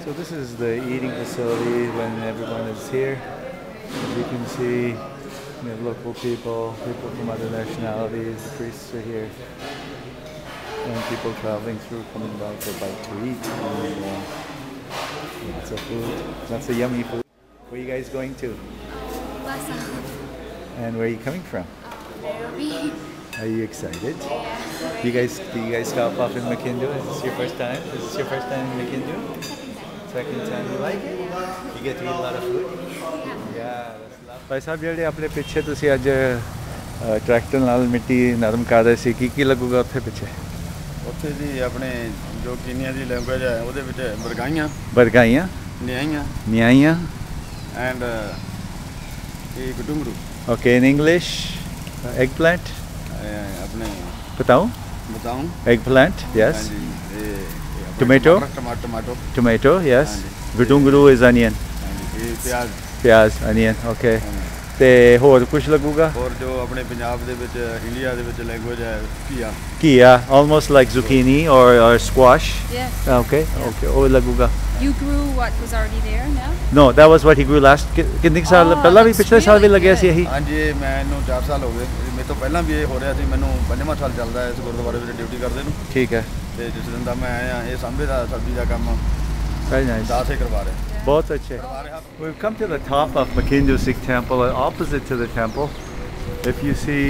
So this is the eating facility when everyone is here. As you can see, we have local people, people from other nationalities, the priests are here, and people traveling through coming by for a bite to eat. And, lots of food, lots of yummy food. Where are you guys going to? Mombasa. And where are you coming from? Nairobi. Are you excited? Yeah. Do you guys stop off in Makindu? Is this your first time? Is this your first time in Makindu? Second time. You like it? You get to eat a lot of food? Yeah, that's lovely. भाई साहब ਜਿਹੜੇ ਆਪਣੇ ਪਿੱਛੇ ਤੁਸੀਂ ਅੱਜ tractor ਨਾਲ ਮਿੱਟੀ ਨਰਮ ਕਰ ਰਹੇ ਸੀ ਕੀ ਲੱਗੂਗਾ ਉੱਥੇ ਪਿੱਛੇ? ਉੱਥੇ ਜੀ ਆਪਣੇ ਜੋ ਕੀਨੀਆ ਦੀ ਲੈਂਗੁਏਜ ਹੈ ਉਹਦੇ ਵਿੱਚ ਬਰਗਾਈਆਂ ਨਿਆਈਆਂ ਐਂਡ ਇਹ ਗੁਟੁੰਗਰੂ Okay, in English, eggplant. ਆਪਣੇ बताऊं? Eggplant, yes. Tomato. Tomato, yes. Gurudwara is onion. ਪਿਆਜ਼, onion, okay. ਤੇ ਹੋਰ ਕੁਝ ਲੱਗੂਗਾ? ਹੋਰ ਜੋ ਆਪਣੇ ਪੰਜਾਬ ਦੇ ਵਿੱਚ ਇੰਡੀਆ ਦੇ ਵਿੱਚ ਲੈਂਗੁਏਜ ਹੈ ਘੀਆ, almost like zucchini or squash. Yes. Okay, okay. ਉਹ ਲੱਗੂਗਾ. You grew what was already there now? No, that was what he grew last. ਕਿੰਨੇ ਸਾਲ ਪਹਿਲਾਂ ਵੀ ਪਿਛਲੇ ਸਾਲ ਵੀ ਲੱਗਿਆ ਸੀ ਇਹੀ? ਹਾਂਜੀ ਮੈਨੂੰ 4 ਸਾਲ ਹੋ ਗਏ ਮੇਰੇ ਤੋਂ ਪਹਿਲਾਂ ਵੀ ਇਹ ਹੋ ਰਿਹਾ ਸੀ ਮੈਨੂੰ 5ਵਾਂ ਸਾਲ ਚੱਲਦਾ ਹੈ ਇਸ ਗੁਰਦੁਆਰੇ ਵਿੱਚ ਡਿਊਟੀ ਕਰਦੇ ਨੂੰ ਠੀਕ ਹੈ ਤੇ ਜਿਸ ਦਿਨ ਦਾ ਮੈਂ ਆਇਆ ਇਹ ਸਾਂਭੇ ਦਾ ਸਬਜ਼ੀ ਦਾ ਕੰਮ very nice 10 ਏਕੜ ਕਰਵਾ ਰਹੇ ਬਹੁਤ ਅੱਛੇ We've come to the top of Makindu Sikh Temple opposite to the temple. If you see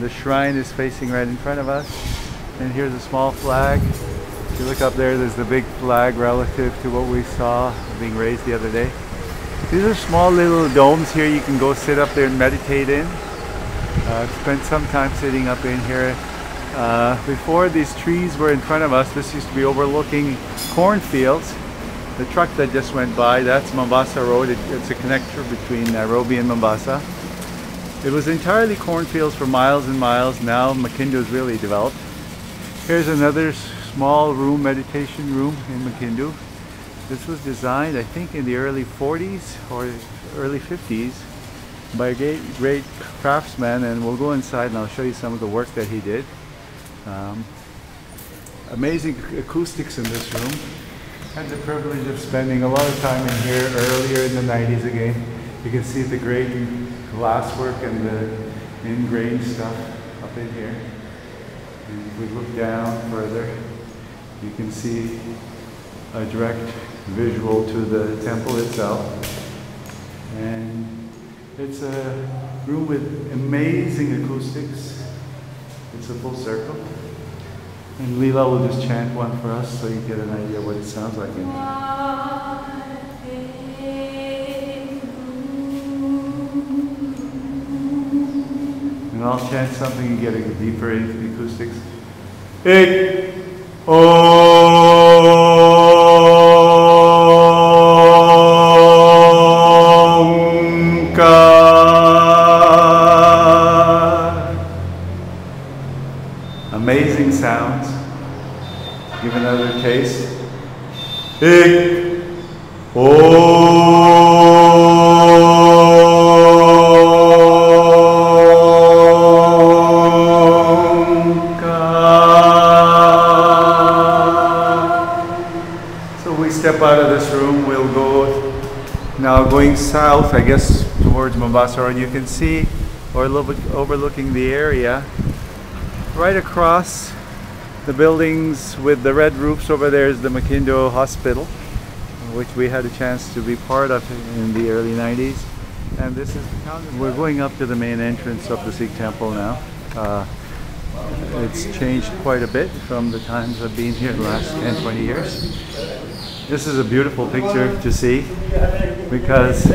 the shrine is facing right in front of us and here's a small flag. If you look up there, there's the big flag relative to what we saw being raised the other day. These are small little domes here you can go sit up there and meditate in. I've spent some time sitting up in here. Before these trees were in front of us, this used to be overlooking cornfields. The truck that just went by, that's Mombasa Road. It's a connector between Nairobi and Mombasa. It was entirely cornfields for miles and miles. Now Makindu is really developed. Here's another small room, meditation room in Makindu. This was designed, I think, in the early 40s or early 50s by a great craftsman, and we'll go inside and I'll show you some of the work that he did. Amazing acoustics in this room. Had the privilege of spending a lot of time in here earlier in the 90s again. You can see the great glasswork and the ingrained stuff up in here. And if we look down further, you can see a direct visual to the temple itself. And it's a room with amazing acoustics. It's a full circle. And Leela will just chant one for us so you get an idea what it sounds like in here. And I'll chant something and get a deeper into the acoustics. Amazing sounds. Give another taste. So we step out of this room. We'll go now going south, I guess, towards Mombasa, and you can see, or a little bit overlooking the area. Right across the buildings with the red roofs over there is the Makindu Hospital, which we had a chance to be part of in the early 90s. And this is the town. We're going up to the main entrance of the Sikh Temple now. It's changed quite a bit from the times I've been here the last 10-20 years. This is a beautiful picture to see because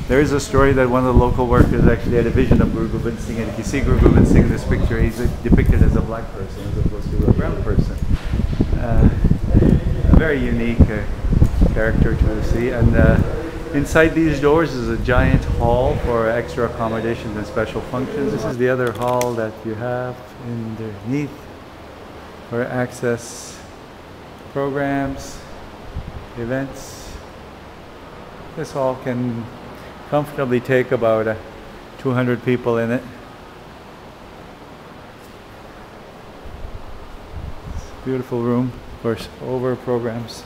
there is a story that one of the local workers actually had a vision of Guru Gobind Singh, and if you see Guru Gobind Singh in this picture, he's depicted as a black person as opposed to a brown person. A very unique character to see. And inside these doors is a giant hall for extra accommodations and special functions. This is the other hall that you have underneath for access programs, events. This hall can comfortably take about 200 people in it. It's a beautiful room for over programs.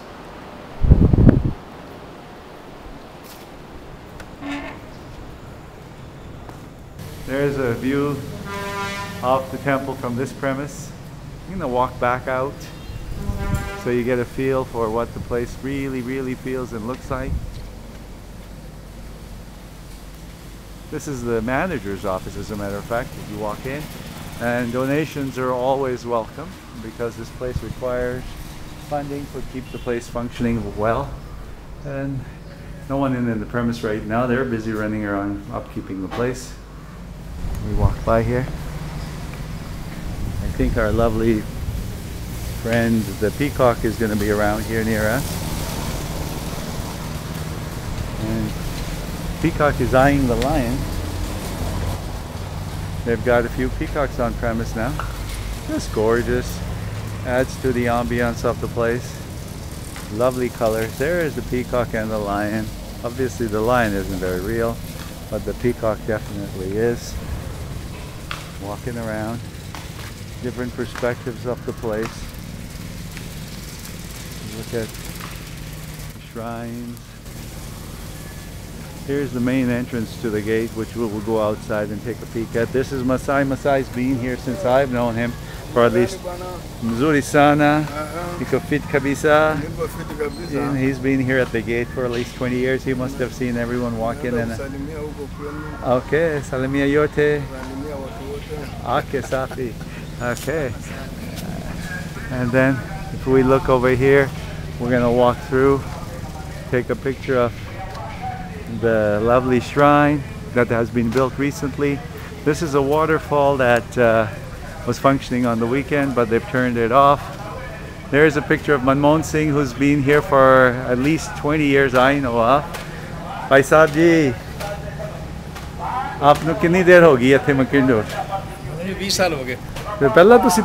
There's a view of the temple from this premise. I'm going to walk back out so you get a feel for what the place really feels and looks like. This is the manager's office, as a matter of fact, if you walk in. And donations are always welcome because this place requires funding to keep the place functioning well. And no one in the premise right now. They're busy running around upkeeping the place. We walk by here. I think our lovely friend the peacock is going to be around here near us. And peacock is eyeing the lion. They've got a few peacocks on premise now. Just gorgeous. Adds to the ambience of the place. Lovely colors. There is the peacock and the lion. Obviously the lion isn't very real, but the peacock definitely is. Walking around. Different perspectives of the place. Look at the shrines. Here's the main entrance to the gate, which we'll go outside and take a peek at. This is Masai. Masai's been here since I've known him for at least Mzuri Sana, Ikofit Kabisa. And he's been here at the gate for at least 20 years. He must have seen everyone walk in and okay, Salimia Yote. Okay, Safi. Okay. And then if we look over here, we're gonna walk through, take a picture of the lovely shrine that has been built recently. This is a waterfall that was functioning on the weekend, but they've turned it off. There's a picture of Manmohan Singh, who's been here for at least 20 years I know of. Bhai Sahib ji, aapnu kinni der ho gayi ਇੱਥੇ Makindu? ਮੈਨੂੰ 20 ਸਾਲ ਹੋ ਗਏ। ਤੇ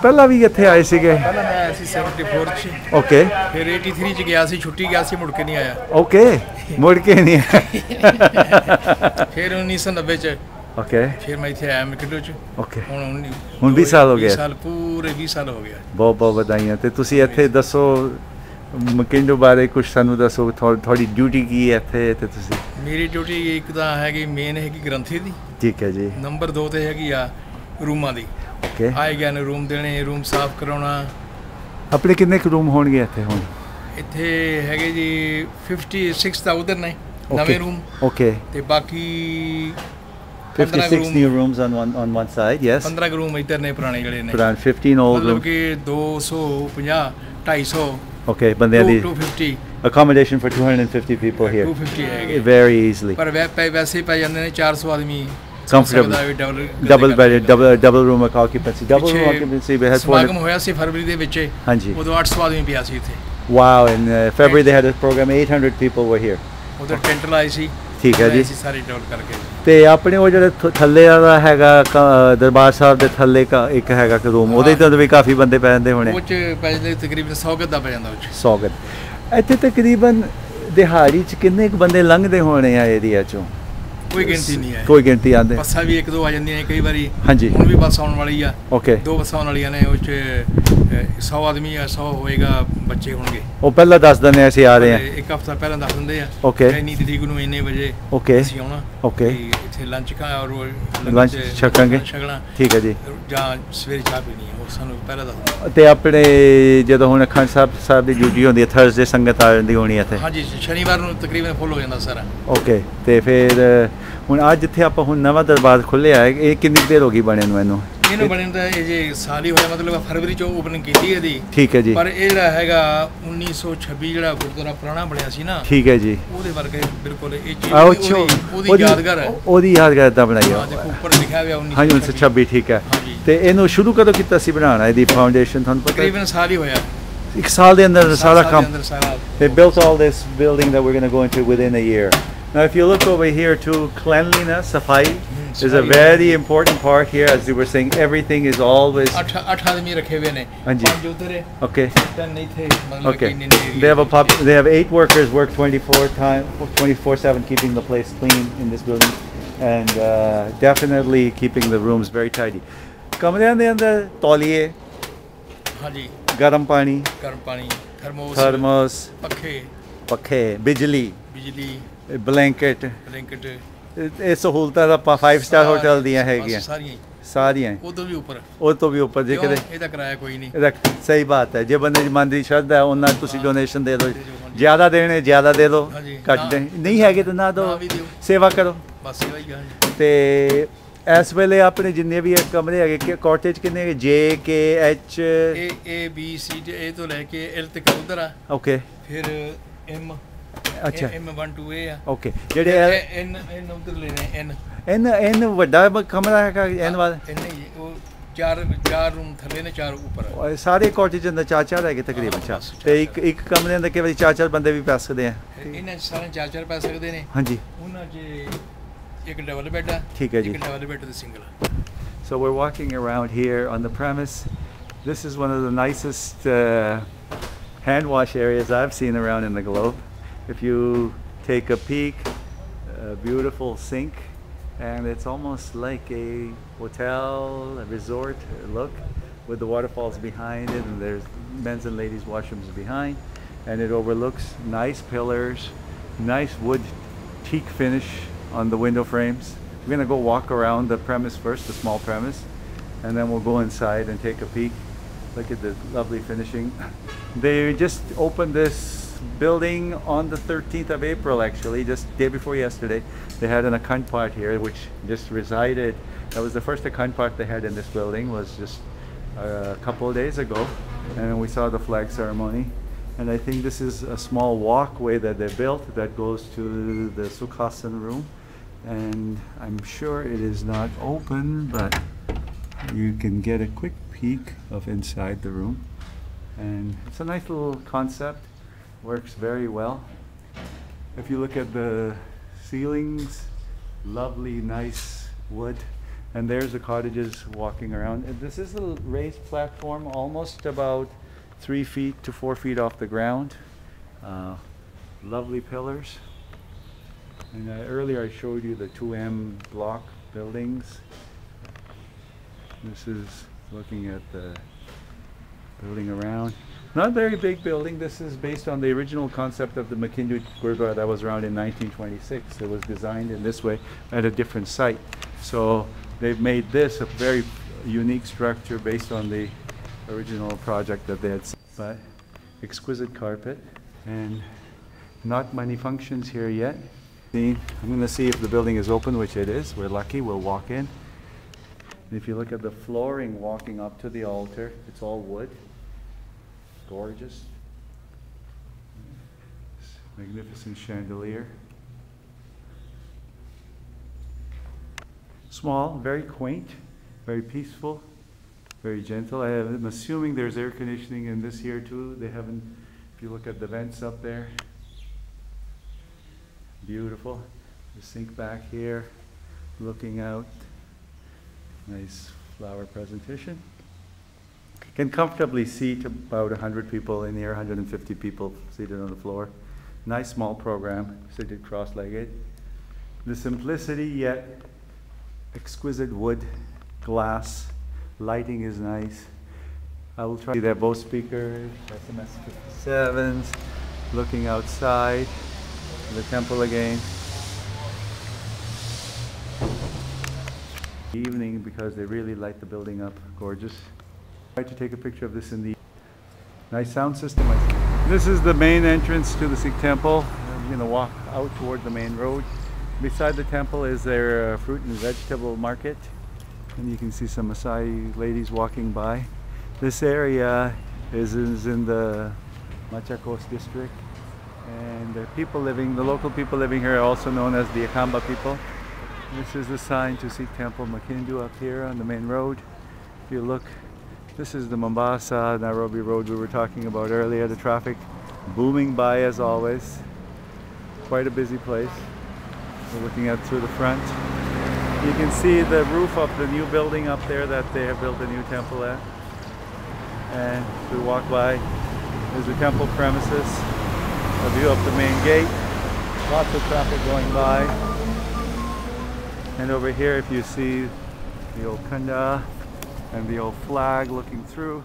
ਪਹਿਲਾਂ ਵੀ ਇੱਥੇ ਆਏ ਸੀਗੇ? ਪਹਿਲਾਂ ਮੈਂ ਆਇਆ ਸੀ 74 ਚ। ਓਕੇ। ਫਿਰ 83 ਚ ਗਿਆ ਸੀ, ਛੁੱਟੀ ਗਿਆ ਸੀ, ਮੁੜ ਕੇ ਨਹੀਂ ਆਇਆ। ਓਕੇ, ਮੁੜ ਕੇ ਨਹੀਂ ਆਇਆ। ਫਿਰ 1990 ਚ ਓਕੇ। ਫਿਰ ਮੈਂ ਇੱਥੇ ਆਇਆ Makindu ਚ। ਓਕੇ। ਹੁਣ 20 ਸਾਲ ਹੋ ਗਏ। 20 ਸਾਲ ਪੂਰੇ 20 ਸਾਲ ਹੋ ਗਿਆ। ਬਹੁਤ ਵਧਾਈਆਂ। ਤੇ ਤੁਸੀਂ ਇੱਥੇ ਦੱਸੋ Makindu ਬਾਰੇ ਕੁਝ ਸਾਨੂੰ ਦੱਸੋ, ਤੁਹਾਡੀ ਡਿਊਟੀ ਕੀ ਹੈ ਇੱਥੇ ਤੇ ਤੁਸੀਂ? ਮੇਰੀ ਡਿਊਟੀ ਇੱਕ ਤਾਂ ਹੈਗੀ ਮੇਨ ਹੈਗੀ ਗ੍ਰੰਥੀ ਦੀ। ਠੀਕ ਹੈ ਜੀ। ਨੰਬਰ 2 ਤੇ ਹੈਗੀ ਆ ਰੂਮਾਂ ਦੀ। ਓਕੇ। ਆਏ ਗਿਆ ਨੂੰ ਰੂਮ ਦੇਣੇ, ਰੂਮ ਸਾਫ਼ ਕਰਾਉਣਾ। ਆਪਣੇ ਕਿੰਨੇ ਕੁ ਰੂਮ ਹੋਣਗੇ ਇੱਥੇ ਹੁਣ? ਇੱਥੇ ਹੈਗੇ ਜੀ 56 ਤਾਂ ਉਧਰ ਨੇ ਨਵੇਂ ਰੂਮ। ਓਕੇ। ਤੇ ਬਾਕੀ 56 new rooms on one side, yes. 15 room ਇੱਧਰ ਨੇ ਪੁਰਾਣੇ ਜਿਹੜੇ ਨੇ। Around 15 old ਮਤਲਬ rooms. ਕਿ 250 250 Okay, ਬੰਦਿਆਂ ਦੀ 250 accommodation for 250 people here. 250 ਹੈਗੇ Very easily. ਪਰ ਵੈਸੇ ਪੈ ਜਾਂਦੇ ਨੇ 400 ਆਦਮੀ Comfortable. Double room occupancy. Double room occupancy. We had ਸਮਾਗਮ ਹੋਇਆ ਸੀ ਫਰਵਰੀ ਦੇ ਵਿੱਚ। ਹਾਂਜੀ। ਉਦੋਂ 800 ਆਦਮੀ ਪਿਆ ਸੀ ਇੱਥੇ। Wow, in February they had a program, 800 people were here. ਉਧਰ ਟੈਂਟ ਲਾਏ ਸੀ। ਠੀਕ ਹੈ ਜੀ। ਸਾਰੇ ਡਬਲ ਕਰਕੇ। ਤੇ ਆਪਣੇ ਉਹ ਜਿਹੜੇ ਥੱਲੇ ਵਾਲਾ ਹੈਗਾ ਦਰਬਾਰ ਸਾਹਿਬ ਦੇ ਥੱਲੇ ਇੱਕ ਹੈਗਾ ਕਿ ਰੂਮ, ਉਹਦੇ ਤੋਂ ਵੀ ਕਾਫੀ ਬੰਦੇ ਪੈ ਜਾਂਦੇ ਹੋਣੇ। ਉਹ ਚ ਪੈ ਜਾਂਦੇ ਤਕਰੀਬਨ 100 ਗੱਦਾ ਪੈ ਜਾਂਦਾ ਉਹ ਚ। 100 ਗੱਦ। ਇੱਥੇ ਤਕਰੀਬਨ ਦਿਹਾੜੀ ਚ ਕਿੰਨੇ ਕੁ ਬੰਦੇ ਲੰਘਦੇ ਹੋਣੇ ਆ ਏਰੀਆ ਚੋਂ? ਕੋਈ ਗਿਣਤੀ ਨਹੀਂ ਹੈ। ਕੋਈ ਗਿਣਤੀ ਆਂਦੇ। ਬੱਸਾਂ ਵੀ 1-2 ਆ ਜਾਂਦੀਆਂ ਨੇ ਕਈ ਵਾਰੀ। ਹਾਂਜੀ। ਹੁਣ ਵੀ ਬੱਸ ਆਉਣ ਵਾਲੀ ਆ। ਓਕੇ। 2 ਬੱਸਾਂ ਆਉਣ ਵਾਲੀਆਂ ਨੇ, ਉਹ ਚ 100 ਆਦਮੀ ਆ, 100 ਹੋਏਗਾ ਬੱਚੇ ਹੋਣਗੇ। ਉਹ ਪਹਿਲਾਂ ਦੱਸ ਦਿੰਦੇ ਅਸੀਂ ਆ ਰਹੇ ਹਾਂ। ਇੱਕ ਹਫ਼ਤਾ ਪਹਿਲਾਂ ਦੱਸ ਦਿੰਦੇ ਆ। ਓਕੇ। ਇੰਨੀ ਤਰੀਕ ਨੂੰ ਇੰਨੇ ਵਜੇ ਅਸੀਂ ਆਉਣਾ। ਓਕੇ। ਇੱਥੇ ਲੰਚ ਲੰਚ ਛਕਾਂਗੇ। ਛਕਣਾ। ਠੀਕ ਹੈ ਜੀ। ਜਾਂ ਸਵੇਰੇ ਚਾਹ ਪੀਣੀ ਹੈ, ਉਹ ਸਾਨੂੰ ਪਹਿਲਾਂ ਦੱਸ ਦਿੰਦੇ। ਤੇ ਆਪਣੇ ਜਦੋਂ ਹੁਣ ਅਖੰਡ ਸਾਹਿਬ ਦੀ ਡਿਊਟੀ ਹੁੰਦੀ ਹੈ, ਥਰਸਡੇ ਸੰਗਤ ਆ ਜਾਂਦੀ ਹੋਣੀ ਇੱਥੇ? ਹਾਂਜੀ, ਸ਼ਨੀਵਾਰ ਨੂੰ ਤਕਰੀਬਨ ਫੁੱਲ ਹੋ ਜਾਂਦਾ ਸਾਰਾ। ਓਕੇ। ਤੇ ਫਿਰ ਹੁਣ ਅੱਜ ਜਿੱਥੇ ਆਪਾਂ ਹੁਣ ਨਵਾਂ ਦਰਬਾਰ ਖੁੱਲਿਆ ਹੈ, ਇਹ ਕਿੰਨੀ ਦੇਰ ਹੋ ਗਈ ਬਣੇ ਨੂੰ ਇਹਨੂੰ ਬਣੇ ਨੂੰ? ਤਾਂ ਇਹ ਜੇ ਸਾਲ ਹੀ ਹੋਇਆ, ਮਤਲਬ ਫਰਵਰੀ ਚ ਓਪਨਿੰਗ ਕੀਤੀ ਇਹਦੀ। ਠੀਕ ਹੈ ਜੀ। ਪਰ ਇਹ ਜਿਹੜਾ ਹੈਗਾ 1926 ਜਿਹੜਾ ਗੁਰਦੁਆਰਾ ਪੁਰਾਣਾ ਬਣਿਆ ਸੀ ਨਾ। ਠੀਕ ਹੈ ਜੀ। ਉਹਦੇ ਵਰਗੇ ਬਿਲਕੁਲ ਇਹ ਚੀਜ਼ ਉਹਦੀ ਯਾਦਗਾਰ ਹੈ। ਉਹਦੀ ਯਾਦਗਾਰ ਦਾ ਬਣਾਇਆ ਹੋਇਆ। ਉੱਪਰ ਲਿਖਿਆ ਹੋਇਆ 1926। ਠੀਕ ਹੈ। ਤੇ ਇਹਨੂੰ ਸ਼ੁਰੂ ਕਦੋਂ ਕੀਤਾ ਸੀ ਬਣਾਉਣਾ, ਇਹਦੀ ਫਾਊਂਡੇਸ਼ਨ ਤੁਹਾਨੂੰ ਪਤਾ? ਤਕਰੀਬਨ ਸਾਲ ਹੀ ਹੋਇਆ। ਇੱਕ ਸਾਲ ਦੇ ਅੰਦਰ ਸਾਰਾ ਕੰਮ। They built all this building that we're going to go into within a year. Now if you look over here too, cleanliness, safai is a very important part here. As you were saying, everything is always 8 ਆਦਮੀ ਰੱਖੇ ਹੋਏ ਨੇ। ਹਾਂਜੀ। 5 ਉਧਰ ਹੈ। Okay. 10 ਇੱਥੇ, ਮਤਲਬ ਕਿ They have 8 workers work 24/7 keeping the place clean in this building and definitely keeping the rooms very tidy. ਕਮਰਿਆਂ ਦੇ ਅੰਦਰ ਤੌਲੀਏ, ਹਾਂਜੀ, ਗਰਮ ਪਾਣੀ, ਥਰਮੋਸ, ਪੱਖੇ, ਬਿਜਲੀ ਬਲੈਂਕਟ ਬਲੈਂਕਟ ਇਹ ਸਹੂਲਤਾਂ ਤਾਂ 5 ਸਟਾਰ ਹੋਟਲ ਦੀਆਂ ਹੈਗੀਆਂ ਸਾਰੀਆਂ ਸਾਰੀਆਂ ਉਦੋਂ ਵੀ ਉੱਪਰ ਉਹ ਤੋਂ ਵੀ ਉੱਪਰ ਜੇ ਕਿਤੇ ਇਹਦਾ ਕਿਰਾਇਆ ਕੋਈ ਨਹੀਂ ਇਹਦਾ ਸਹੀ ਬਾਤ ਹੈ ਜੇ ਬੰਦੇ ਦੀ ਮਨ ਦੀ ਸ਼ਰਧਾ ਹੈ ਉਹਨਾਂ ਤੁਸੀਂ ਡੋਨੇਸ਼ਨ ਦੇ ਦਿਓ ਜ਼ਿਆਦਾ ਦੇਣੇ ਜ਼ਿਆਦਾ ਦੇ ਦਿਓ ਘੱਟ ਦੇ ਨਹੀਂ ਹੈਗੇ ਤਾਂ ਨਾ ਦਿਓ ਸੇਵਾ ਕਰੋ ਬਸ ਸੇਵਾ ਹੀ ਆ ਤੇ ਇਸ ਵੇਲੇ ਆਪਣੇ ਜਿੰਨੇ ਵੀ ਕਮਰੇ ਹੈਗੇ ਕਾਟੇਜ ਕਿੰਨੇ ਹੈਗੇ ਜੇ ਕੇ ਐਚ ਏ ਬੀ ਸੀ ਇਹ ਤੋਂ ਲੈ ਕੇ ਐਲ ਤੱਕ ਉਧਰ ਆ ਓਕੇ ਫਿਰ ਐਮ ਅੱਛਾ M1 2 A ਆ ਓਕੇ ਜਿਹੜੇ ਐਨ ਉਧਰ ਲੈਣੇ ਐਨ ਇਹਨ ਵੱਡਾ ਕਮਰਾ ਹੈਗਾ ਐਨ ਵਾਲਾ ਨਹੀਂ ਉਹ ਚਾਰ ਰੂਮ ਥੱਲੇ ਨੇ 4 ਉੱਪਰ ਸਾਰੇ ਕਾਟੇਜ ਅੰਦਰ 4 ਹੈਗੇ ਤਕਰੀਬਨ 4 ਤੇ ਇੱਕ ਕਮਰੇ ਅੰਦਰ ਕੇਵਲ 4 ਬੰਦੇ ਵੀ ਪੈ ਸਕਦੇ ਆ ਇਹਨਾਂ ਸਾਰੇ 4 ਪੈ ਸਕਦੇ ਨੇ ਹਾਂਜੀ ਉਹਨਾਂ 'ਚ ਇੱਕ ਡਬਲ ਬੈੱਡ ਆ ਠੀਕ ਹੈ ਜੀ ਇੱਕ ਡਬਲ ਬੈੱਡ ਤੇ single So we're walking around here on the premise. This is one of the nicest hand wash areas I've seen around in the globe. If you take a peek, a beautiful sink, and it's almost like a hotel, a resort look with the waterfalls behind it, and there's men's and ladies washrooms behind, and it overlooks nice pillars, nice wood teak finish on the window frames. We're going to go walk around the premise first, the small premise, and then we'll go inside and take a peek. Look at the lovely finishing. They just opened this building on the 13th of April actually, just day before yesterday. They had an Akhand part here which just resided. That was the first Akhand part they had in this building, was just a couple of days ago, and we saw the flag ceremony. And I think this is a small walkway that they built that goes to the Sukhasan room. And I'm sure it is not open, but you can get a quick peek of inside the room. And it's a nice little concept, works very well. If you look at the ceilings, lovely, nice wood. And there's the cottages walking around. And this is a raised platform, almost about 3 feet to 4 feet off the ground. Lovely pillars. And earlier I showed you the 2M block buildings. This is looking at the building around. Not a very big building. This is based on the original concept of the Makindu Gurudwara that was around in 1926. It was designed in this way at a different site. So they've made this a very unique structure based on the original project that they had seen. But exquisite carpet and not many functions here yet. I'm going to see if the building is open, which it is. We're lucky, we'll walk in. And if you look at the flooring walking up to the altar, it's all wood. Gorgeous. Magnificent chandelier. Small, very quaint, very peaceful, very gentle. I'm assuming there's air conditioning in this here too. They haven't, if you look at the vents up there. Beautiful. The sink back here, looking out. Nice flower presentation. Can comfortably seat about 100 people in here, 150 people seated on the floor. Nice small program, seated cross-legged. The simplicity yet exquisite wood, glass, lighting is nice. I will try. They're both speakers, SMS 57s, looking outside. The temple again. Evening because they really light the building up. Gorgeous. I tried to take a picture of this in the nice sound system. This is the main entrance to the Sikh temple. I'm going to walk out toward the main road. Beside the temple is their fruit and vegetable market. And you can see some Maasai ladies walking by. This area is in the Machakos district. And the local people living here are also known as the Akamba people. This is the sign to Sikh Temple Makindu up here on the main road. If you look, this is the Mombasa Nairobi road we were talking about earlier. The traffic booming by as always. Quite a busy place. We're looking at through the front. You can see the roof of the new building up there that they have built a new temple at. And we walk by, there's the temple premises. A view of the main gate, lots of traffic going by. And over here, if you see the old Kanda and the old flag looking through,